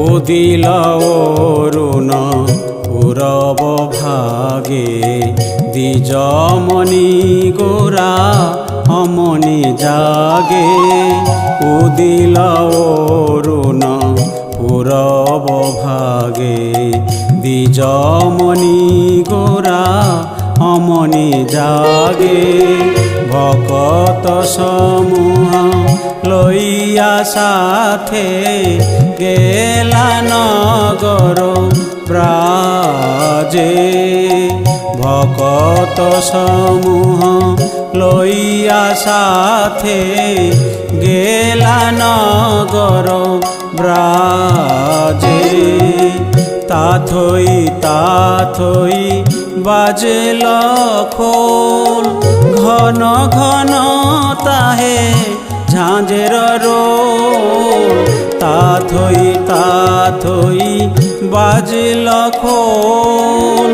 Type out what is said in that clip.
উদিল অরুণ পূরব ভাগে দ্বিজমণি গোরা অমনি জাগে। উদিল অরুণ পূরব ভাগে দ্বিজমণি গোরা অমনি জাগে। ভকত সমূহ লইয়া সাথে গেলা নগর ব্রাজে। ভকত সমূহ লইয়া সাথে গেলা নগর ব্রাজে। তাথই তাথই বাজল খোল, ঘন ঘন তাহে ঝাঁঝের রোল। তাথই তাথই বাজল খোল,